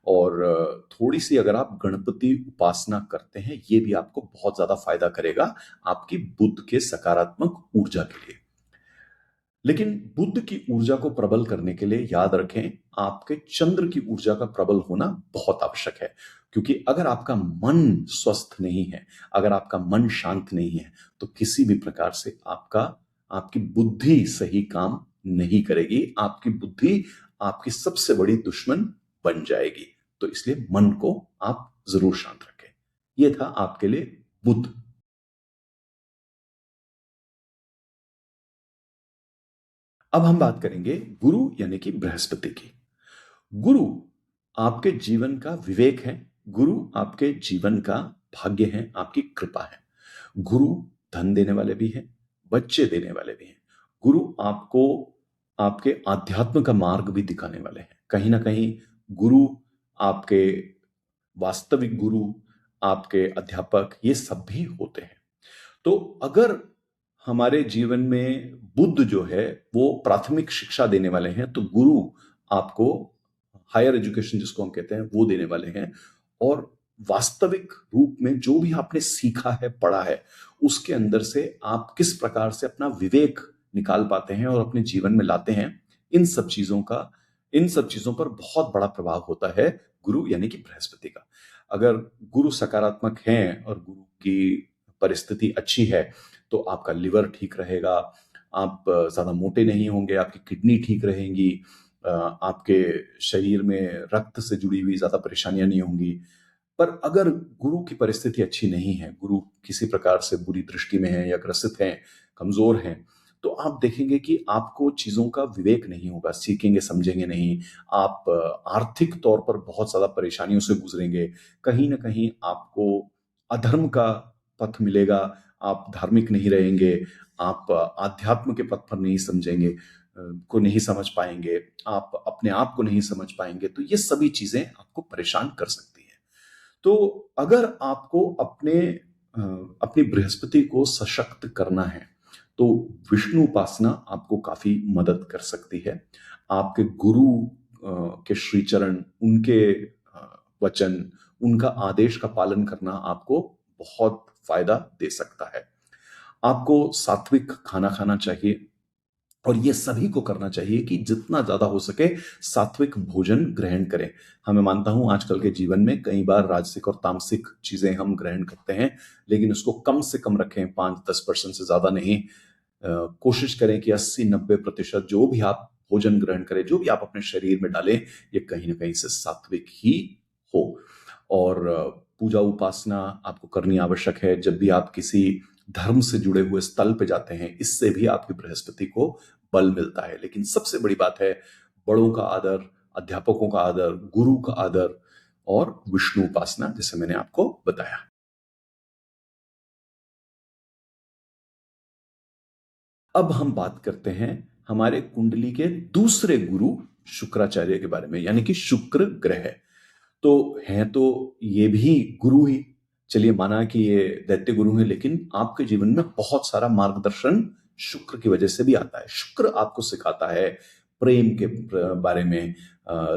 और थोड़ी सी अगर आप गणपति उपासना करते हैं, ये भी आपको बहुत ज्यादा फायदा करेगा आपकी बुध के सकारात्मक ऊर्जा के लिए। लेकिन बुध की ऊर्जा को प्रबल करने के लिए याद रखें, आपके चंद्र की ऊर्जा का प्रबल होना बहुत आवश्यक है। क्योंकि अगर आपका मन स्वस्थ नहीं है, अगर आपका मन शांत नहीं है, तो किसी भी प्रकार से आपकी बुद्धि सही काम नहीं करेगी। आपकी बुद्धि आपकी सबसे बड़ी दुश्मन बन जाएगी। तो इसलिए मन को आप जरूर शांत रखें। यह था आपके लिए बुध। अब हम बात करेंगे गुरु यानी कि बृहस्पति की। गुरु आपके जीवन का विवेक है। गुरु आपके जीवन का भाग्य है, आपकी कृपा है। गुरु धन देने वाले भी हैं, बच्चे देने वाले भी हैं। गुरु आपको आपके आध्यात्म का मार्ग भी दिखाने वाले हैं। कहीं ना कहीं गुरु आपके वास्तविक गुरु, आपके अध्यापक, ये सब भी होते हैं। तो अगर हमारे जीवन में बुद्ध जो है वो प्राथमिक शिक्षा देने वाले हैं, तो गुरु आपको हायर एजुकेशन जिसको हम कहते हैं वो देने वाले हैं। और वास्तविक रूप में जो भी आपने सीखा है, पढ़ा है, उसके अंदर से आप किस प्रकार से अपना विवेक निकाल पाते हैं और अपने जीवन में लाते हैं, इन सब चीजों पर बहुत बड़ा प्रभाव होता है गुरु यानी कि बृहस्पति का। अगर गुरु सकारात्मक हैं और गुरु की परिस्थिति अच्छी है तो आपका लिवर ठीक रहेगा, आप ज्यादा मोटे नहीं होंगे, आपकी किडनी ठीक रहेंगी, आपके शरीर में रक्त से जुड़ी हुई ज्यादा परेशानियां नहीं होंगी। पर अगर गुरु की परिस्थिति अच्छी नहीं है, गुरु किसी प्रकार से बुरी दृष्टि में है या ग्रसित हैं, कमजोर हैं, तो आप देखेंगे कि आपको चीजों का विवेक नहीं होगा, सीखेंगे समझेंगे नहीं, आप आर्थिक तौर पर बहुत ज्यादा परेशानियों से गुजरेंगे, कहीं ना कहीं आपको अधर्म का पथ मिलेगा, आप धार्मिक नहीं रहेंगे, आप आध्यात्म के पथ पर नहीं समझेंगे, को नहीं समझ पाएंगे, आप अपने आप को नहीं समझ पाएंगे। तो ये सभी चीजें आपको परेशान कर सकती हैं। तो अगर आपको अपनी बृहस्पति को सशक्त करना है तो विष्णु उपासना आपको काफी मदद कर सकती है। आपके गुरु के श्री चरण, उनके वचन, उनका आदेश का पालन करना आपको बहुत फायदा दे सकता है। आपको सात्विक खाना खाना चाहिए और ये सभी को करना चाहिए कि जितना ज्यादा हो सके सात्विक भोजन ग्रहण करें। मैं मानता हूं आजकल के जीवन में कई बार राजसिक और तामसिक चीजें हम ग्रहण करते हैं, लेकिन उसको कम से कम रखें, 5-10% से ज्यादा नहीं। कोशिश करें कि 80-90% जो भी आप भोजन ग्रहण करें, जो भी आप अपने शरीर में डालें, ये कहीं ना कहीं से सात्विक ही हो। और पूजा उपासना आपको करनी आवश्यक है जब भी आप किसी धर्म से जुड़े हुए स्थल पे जाते हैं, इससे भी आपकी बृहस्पति को बल मिलता है। लेकिन सबसे बड़ी बात है बड़ों का आदर, अध्यापकों का आदर, गुरु का आदर और विष्णु उपासना, जैसे मैंने आपको बताया। अब हम बात करते हैं हमारे कुंडली के दूसरे गुरु शुक्राचार्य के बारे में, यानी कि शुक्र ग्रह। तो हैं तो ये भी गुरु ही, चलिए माना कि ये दैत्य गुरु है, लेकिन आपके जीवन में बहुत सारा मार्गदर्शन शुक्र की वजह से भी आता है। शुक्र आपको सिखाता है प्रेम के बारे में,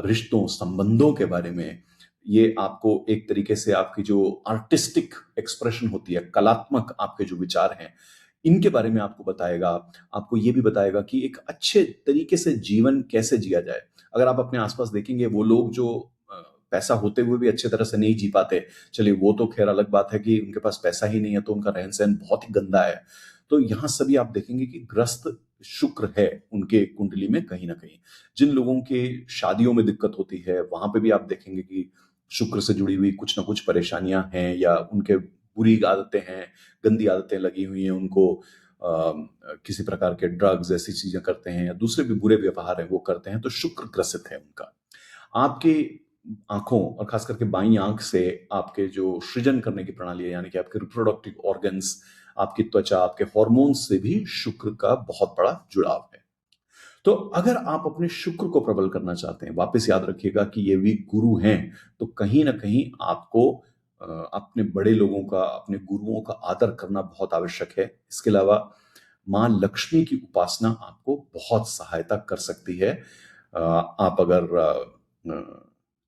रिश्तों संबंधों के बारे में। ये आपको एक तरीके से आपकी जो आर्टिस्टिक एक्सप्रेशन होती है, कलात्मक आपके जो विचार हैं, इनके बारे में आपको बताएगा। आपको ये भी बताएगा कि एक अच्छे तरीके से जीवन कैसे जिया जाए। अगर आप अपने आसपास देखेंगे वो लोग जो पैसा होते हुए भी अच्छे तरह से नहीं जी पाते, चलिए वो तो खैर अलग बात है कि उनके पास पैसा ही नहीं है तो उनका रहन सहन बहुत ही गंदा है। तो यहां सभी आप देखेंगे कि ग्रस्त शुक्र है उनके कुंडली में कहीं ना कहीं। जिन लोगों के शादियों में दिक्कत होती है वहां पे भी आप देखेंगे कि शुक्र से जुड़ी हुई कुछ ना कुछ परेशानियां हैं, या उनके बुरी आदतें हैं, गंदी आदतें लगी हुई हैं उनको, किसी प्रकार के ड्रग्स ऐसी चीजें करते हैं या दूसरे भी बुरे व्यवहार हैं वो करते हैं, तो शुक्र ग्रसित है उनका। आपके आंखों और खास करके बाईं आंख से आपके जो सृजन करने की प्रणाली है, यानी कि आपके रिप्रोडक्टिव ऑर्गन्स, आपकी त्वचा, आपके हॉर्मोन्स से भी शुक्र का बहुत बड़ा जुड़ाव है। तो अगर आप अपने शुक्र को प्रबल करना चाहते हैं, वापस याद रखिएगा कि ये भी गुरु हैं, तो कहीं ना कहीं आपको अपने बड़े लोगों का, अपने गुरुओं का आदर करना बहुत आवश्यक है। इसके अलावा मां लक्ष्मी की उपासना आपको बहुत सहायता कर सकती है। आप अगर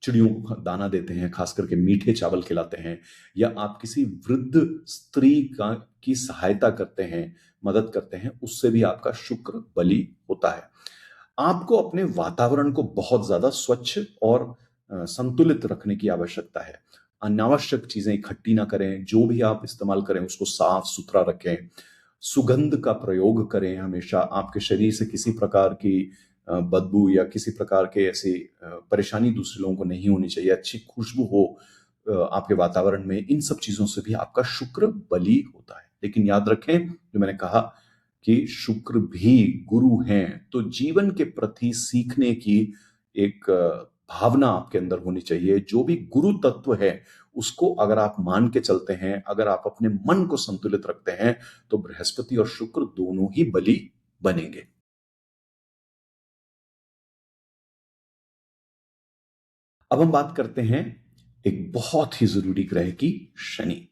चिड़ियों को दाना देते हैं, खास करके मीठे चावल खिलाते हैं, या आप किसी वृद्ध स्त्री का की सहायता करते हैं, मदद करते हैं, उससे भी आपका शुक्र बली होता है। आपको अपने वातावरण को बहुत ज्यादा स्वच्छ और संतुलित रखने की आवश्यकता है। अनावश्यक चीजें इकट्ठी ना करें, जो भी आप इस्तेमाल करें उसको साफ सुथरा रखें। सुगंध का प्रयोग करें हमेशा। आपके शरीर से किसी प्रकार की बदबू या किसी प्रकार के ऐसी परेशानी दूसरे लोगों को नहीं होनी चाहिए। अच्छी खुशबू हो आपके वातावरण में। इन सब चीजों से भी आपका शुक्र बली होता है। लेकिन याद रखें जो मैंने कहा कि शुक्र भी गुरु हैं, तो जीवन के प्रति सीखने की एक भावना आपके अंदर होनी चाहिए। जो भी गुरु तत्व है उसको अगर आप मान के चलते हैं, अगर आप अपने मन को संतुलित रखते हैं, तो बृहस्पति और शुक्र दोनों ही बली बनेंगे। अब हम बात करते हैं एक बहुत ही जरूरी ग्रह की, शनि।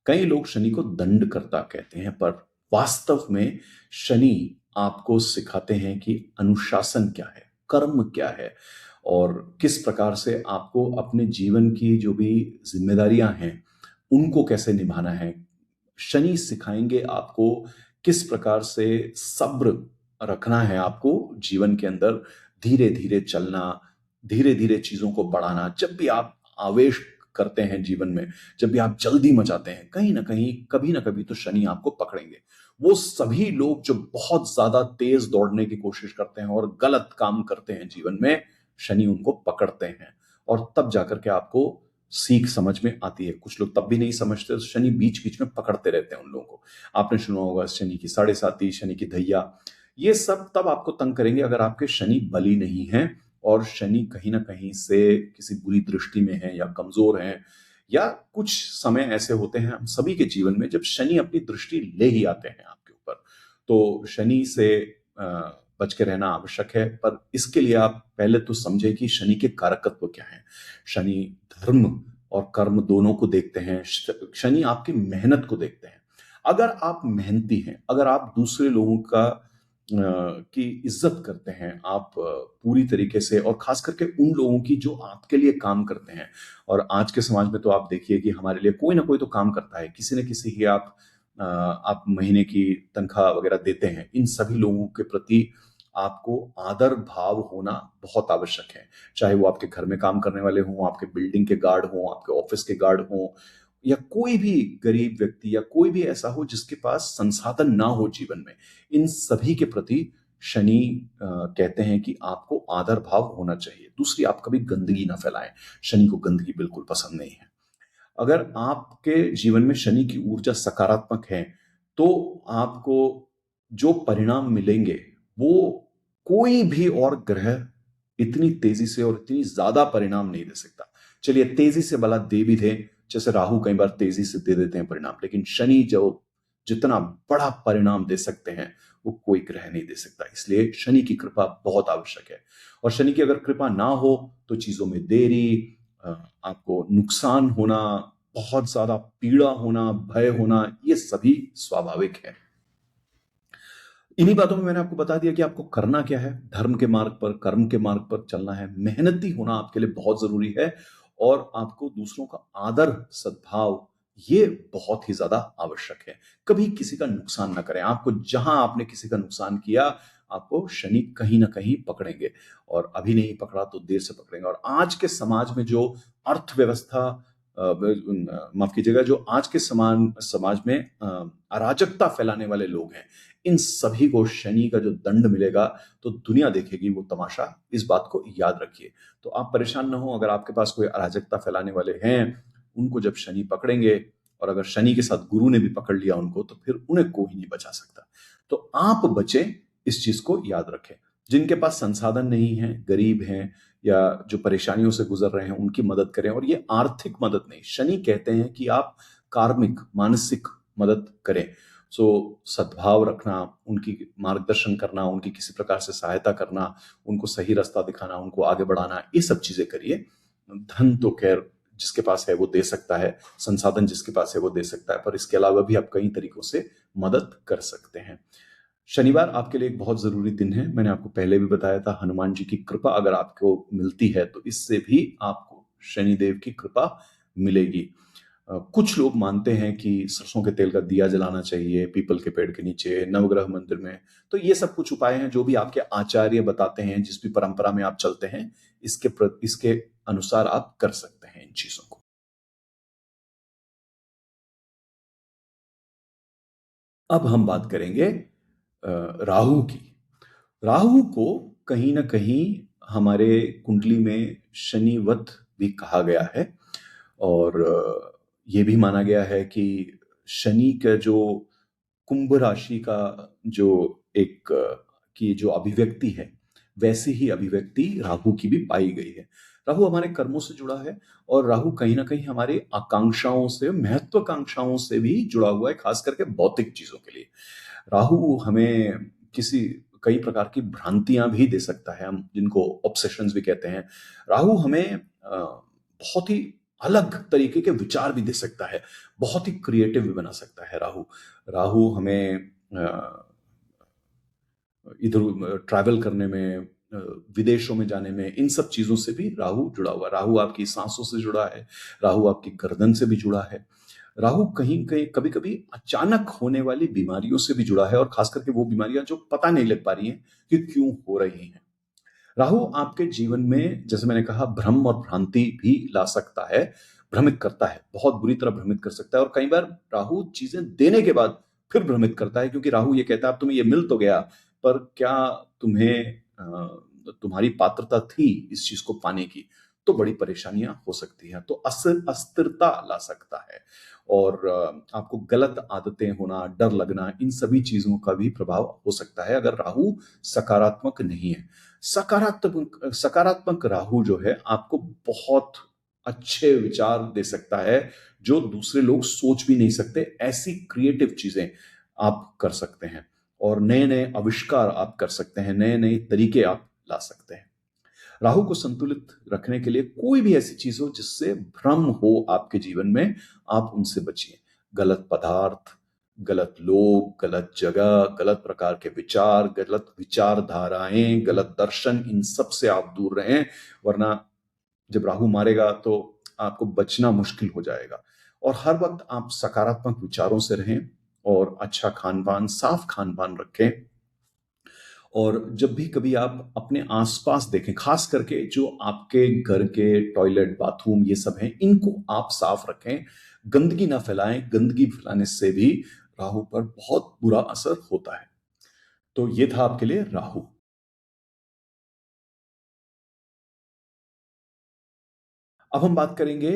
कई लोग शनि को दंडकर्ता कहते हैं, पर वास्तव में शनि आपको सिखाते हैं कि अनुशासन क्या है, कर्म क्या है, और किस प्रकार से आपको अपने जीवन की जो भी जिम्मेदारियां हैं उनको कैसे निभाना है। शनि सिखाएंगे आपको किस प्रकार से सब्र रखना है, आपको जीवन के अंदर धीरे धीरे चलना, धीरे धीरे चीजों को बढ़ाना। जब भी आप आवेश करते हैं जीवन में, जब भी आप जल्दी मचाते हैं, कहीं ना कहीं कभी ना कभी तो शनि आपको पकड़ेंगे। वो सभी लोग जो बहुत ज्यादा तेज दौड़ने की कोशिश करते हैं और गलत काम करते हैं जीवन में, शनि उनको पकड़ते हैं और तब जाकर के आपको सीख समझ में आती है। कुछ लोग तब भी नहीं समझते, तो शनि बीच बीच में पकड़ते रहते हैं उन लोगों को। आपने सुना होगा शनि की साढ़े साती, शनि की धैया, ये सब तब आपको तंग करेंगे अगर आपके शनि बली नहीं है और शनि कहीं ना कहीं से किसी बुरी दृष्टि में है या कमजोर है, या कुछ समय ऐसे होते हैं हम सभी के जीवन में जब शनि अपनी दृष्टि ले ही आते हैं आपके ऊपर। तो शनि से बच के रहना आवश्यक है, पर इसके लिए आप पहले तो समझे कि शनि के कारकत्व क्या है। शनि धर्म और कर्म दोनों को देखते हैं। शनि आपकी मेहनत को देखते हैं। अगर आप मेहनती हैं, अगर आप दूसरे लोगों की इज्जत करते हैं, आप पूरी तरीके से, और खास करके उन लोगों की जो आपके लिए काम करते हैं। और आज के समाज में तो आप देखिए कि हमारे लिए कोई ना कोई तो काम करता है, किसी न किसी की आप महीने की तनख्वाह वगैरह देते हैं। इन सभी लोगों के प्रति आपको आदर भाव होना बहुत आवश्यक है। चाहे वो आपके घर में काम करने वाले हों, आपके बिल्डिंग के गार्ड हों, आपके ऑफिस के गार्ड हों, या कोई भी गरीब व्यक्ति या कोई भी ऐसा हो जिसके पास संसाधन ना हो जीवन में, इन सभी के प्रति शनि कहते हैं कि आपको आदर भाव होना चाहिए। दूसरी, आप कभी गंदगी ना फैलाएं। शनि को गंदगी बिल्कुल पसंद नहीं है। अगर आपके जीवन में शनि की ऊर्जा सकारात्मक है तो आपको जो परिणाम मिलेंगे वो कोई भी और ग्रह इतनी तेजी से और इतनी ज्यादा परिणाम नहीं दे सकता। चलिए, तेजी से भला दे भी दे, जैसे राहु कई बार तेजी से दे देते हैं परिणाम, लेकिन शनि जो जितना बड़ा परिणाम दे सकते हैं वो कोई ग्रह नहीं दे सकता। इसलिए शनि की कृपा बहुत आवश्यक है। और शनि की अगर कृपा ना हो तो चीजों में देरी, आपको नुकसान होना, बहुत ज्यादा पीड़ा होना, भय होना, ये सभी स्वाभाविक है। इन्हीं बातों में मैंने आपको बता दिया कि आपको करना क्या है। धर्म के मार्ग पर, कर्म के मार्ग पर चलना है। मेहनती होना आपके लिए बहुत जरूरी है और आपको दूसरों का आदर, सद्भाव, ये बहुत ही ज्यादा आवश्यक है। कभी किसी का नुकसान ना करें। आपको जहां आपने किसी का नुकसान किया, आपको शनि कहीं ना कहीं पकड़ेंगे, और अभी नहीं पकड़ा तो देर से पकड़ेंगे। और आज के समाज में जो अर्थव्यवस्था, माफ कीजिएगा, जो आज के समाज में अराजकता फैलाने वाले लोग हैं, इन सभी को शनि का जो दंड मिलेगा तो दुनिया देखेगी वो तमाशा। इस बात को याद रखिए। तो आप परेशान ना हो, अगर आपके पास कोई अराजकता फैलाने वाले हैं, उनको जब शनि पकड़ेंगे, और अगर शनि के साथ गुरु ने भी पकड़ लिया उनको, तो फिर उन्हें कोई नहीं बचा सकता। तो आप बचें, इस चीज को याद रखें। जिनके पास संसाधन नहीं है, गरीब हैं, या जो परेशानियों से गुजर रहे हैं, उनकी मदद करें। और ये आर्थिक मदद नहीं, शनि कहते हैं कि आप कार्मिक, मानसिक मदद करें। सो सद्भाव रखना, उनकी मार्गदर्शन करना, उनकी किसी प्रकार से सहायता करना, उनको सही रास्ता दिखाना, उनको आगे बढ़ाना, ये सब चीजें करिए। धन तो खैर जिसके पास है वो दे सकता है, संसाधन जिसके पास है वो दे सकता है, पर इसके अलावा भी आप कई तरीकों से मदद कर सकते हैं। शनिवार आपके लिए एक बहुत जरूरी दिन है। मैंने आपको पहले भी बताया था, हनुमान जी की कृपा अगर आपको मिलती है तो इससे भी आपको शनिदेव की कृपा मिलेगी। कुछ लोग मानते हैं कि सरसों के तेल का दिया जलाना चाहिए पीपल के पेड़ के नीचे, नवग्रह मंदिर में। तो ये सब कुछ उपाय हैं जो भी आपके आचार्य बताते हैं, जिस भी परंपरा में आप चलते हैं, इसके अनुसार आप कर सकते हैं इन चीजों को। अब हम बात करेंगे राहु की। राहु को कहीं ना कहीं हमारे कुंडली में शनिवत भी कहा गया है, और ये भी माना गया है कि शनि का जो कुंभ राशि का जो एक की जो अभिव्यक्ति है, वैसी ही अभिव्यक्ति राहु की भी पाई गई है। राहु हमारे कर्मों से जुड़ा है, और राहु कहीं ना कहीं हमारी आकांक्षाओं से, महत्वाकांक्षाओं से भी जुड़ा हुआ है, खास करके भौतिक चीजों के लिए। राहु हमें किसी कई प्रकार की भ्रांतियां भी दे सकता है, हम जिनको ऑब्सेशंस भी कहते हैं। राहु हमें बहुत ही अलग तरीके के विचार भी दे सकता है, बहुत ही क्रिएटिव भी बना सकता है राहु। राहु हमें इधर ट्रैवल करने में, विदेशों में जाने में, इन सब चीजों से भी राहु जुड़ा हुआ है। राहु आपकी सांसों से जुड़ा है, राहु आपकी गर्दन से भी जुड़ा है, राहु कहीं कहीं कभी कभी अचानक होने वाली बीमारियों से भी जुड़ा है, और खास करके वो बीमारियां जो पता नहीं लग पा रही हैं कि क्यों हो रही हैं। राहु आपके जीवन में, जैसे मैंने कहा, भ्रम और भ्रांति भी ला सकता है, भ्रमित करता है, बहुत बुरी तरह भ्रमित कर सकता है। और कई बार राहु चीजें देने के बाद फिर भ्रमित करता है, क्योंकि राहु ये कहता है अब तुम्हें ये मिल तो गया, पर क्या तुम्हें तुम्हारी पात्रता थी इस चीज को पाने की, तो बड़ी परेशानियां हो सकती हैं। तो अस्थिरता ला सकता है, और आपको गलत आदतें होना, डर लगना, इन सभी चीजों का भी प्रभाव हो सकता है अगर राहु सकारात्मक नहीं है। सकारात्मक सकारात्मक राहु जो है आपको बहुत अच्छे विचार दे सकता है, जो दूसरे लोग सोच भी नहीं सकते। ऐसी क्रिएटिव चीजें आप कर सकते हैं, और नए नए आविष्कार आप कर सकते हैं, नए नए तरीके आप ला सकते हैं। राहु को संतुलित रखने के लिए कोई भी ऐसी चीज हो जिससे भ्रम हो आपके जीवन में, आप उनसे बचिए। गलत पदार्थ, गलत लोग, गलत जगह, गलत प्रकार के विचार, गलत विचारधाराएं, गलत दर्शन, इन सब से आप दूर रहें, वरना जब राहु मारेगा तो आपको बचना मुश्किल हो जाएगा। और हर वक्त आप सकारात्मक विचारों से रहें, और अच्छा खान पान, साफ खान पान रखें। और जब भी कभी आप अपने आसपास देखें, खास करके जो आपके घर के टॉयलेट, बाथरूम, ये सब हैं, इनको आप साफ रखें, गंदगी ना फैलाएं। गंदगी फैलाने से भी राहु पर बहुत बुरा असर होता है। तो ये था आपके लिए राहु। अब हम बात करेंगे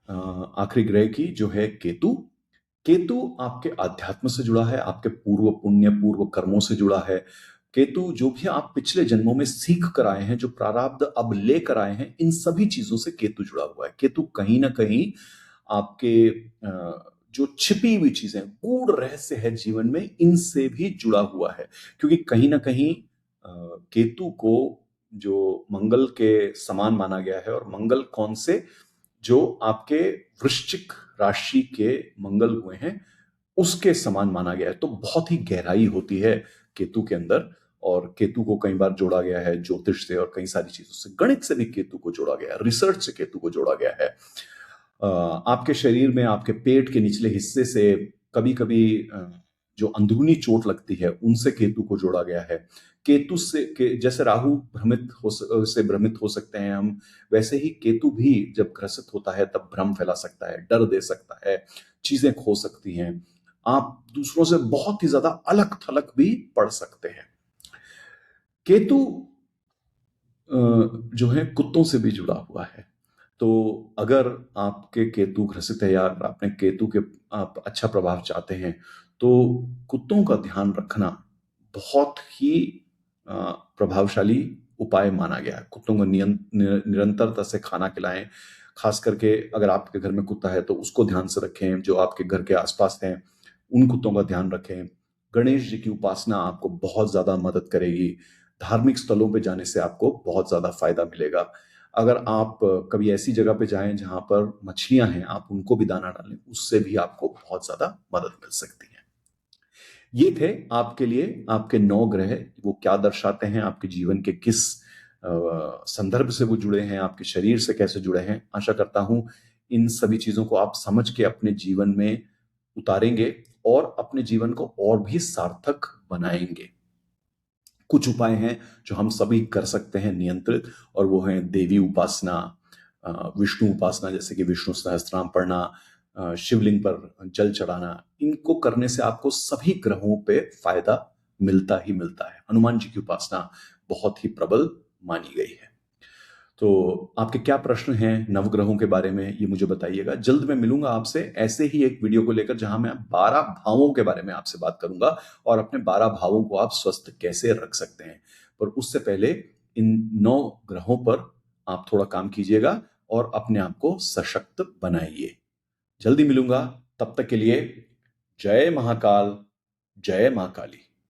आखिरी ग्रह की, जो है केतु। केतु आपके आध्यात्म से जुड़ा है, आपके पूर्व पुण्य, पूर्व कर्मों से जुड़ा है। केतु जो भी आप पिछले जन्मों में सीख कर आए हैं, जो प्रारब्ध अब लेकर आए हैं, इन सभी चीजों से केतु जुड़ा हुआ है। केतु कहीं ना कहीं आपके जो छिपी हुई चीजें, गूढ़ रहस्य है जीवन में, इनसे भी जुड़ा हुआ है। क्योंकि कहीं ना कहीं केतु को जो मंगल के समान माना गया है, और मंगल कौन से, जो आपके वृश्चिक राशि के मंगल हुए हैं, उसके समान माना गया है। तो बहुत ही गहराई होती है केतु के अंदर। और केतु को कई बार जोड़ा गया है ज्योतिष से और कई सारी चीजों से, गणित से भी केतु को जोड़ा गया है, रिसर्च से केतु को जोड़ा गया है। आपके शरीर में, आपके पेट के निचले हिस्से से कभी कभी जो अंदरूनी चोट लगती है, उनसे केतु को जोड़ा गया है। केतु से जैसे राहु से भ्रमित हो सकते हैं हम, वैसे ही केतु भी जब ग्रसित होता है तब भ्रम फैला सकता है, डर दे सकता है, चीजें खो सकती हैं, आप दूसरों से बहुत ही ज्यादा अलग थलग भी पड़ सकते हैं। केतु जो है कुत्तों से भी जुड़ा हुआ है। तो अगर आपके केतु ग्रसित है, या आपने केतु के आप अच्छा प्रभाव चाहते हैं, तो कुत्तों का ध्यान रखना बहुत ही प्रभावशाली उपाय माना गया है। कुत्तों को निरंतरता से खाना खिलाएं। खास करके अगर आपके घर में कुत्ता है तो उसको ध्यान से रखें। जो आपके घर के आसपास हैं, उन कुत्तों का ध्यान रखें। गणेश जी की उपासना आपको बहुत ज्यादा मदद करेगी। धार्मिक स्थलों पे जाने से आपको बहुत ज्यादा फायदा मिलेगा। अगर आप कभी ऐसी जगह पे जाएं जहां पर मछलियां हैं, आप उनको भी दाना डालें, उससे भी आपको बहुत ज्यादा मदद मिल सकती है। ये थे आपके लिए आपके 9 ग्रह, वो क्या दर्शाते हैं, आपके जीवन के किस संदर्भ से वो जुड़े हैं, आपके शरीर से कैसे जुड़े हैं। आशा करता हूं इन सभी चीजों को आप समझ के अपने जीवन में उतारेंगे, और अपने जीवन को और भी सार्थक बनाएंगे। कुछ उपाय हैं जो हम सभी कर सकते हैं नियंत्रित, और वो हैं देवी उपासना, विष्णु उपासना, जैसे कि विष्णु सहस्त्रनाम पढ़ना, शिवलिंग पर जल चढ़ाना। इनको करने से आपको सभी ग्रहों पे फायदा मिलता ही मिलता है। हनुमान जी की उपासना बहुत ही प्रबल मानी गई है। तो आपके क्या प्रश्न हैं नवग्रहों के बारे में, ये मुझे बताइएगा। जल्द मैं मिलूंगा आपसे ऐसे ही एक वीडियो को लेकर, जहां मैं 12 भावों के बारे में आपसे बात करूंगा, और अपने 12 भावों को आप स्वस्थ कैसे रख सकते हैं। पर उससे पहले इन 9 ग्रहों पर आप थोड़ा काम कीजिएगा, और अपने आप को सशक्त बनाइए। जल्दी मिलूंगा, तब तक के लिए जय महाकाल, जय मां काली।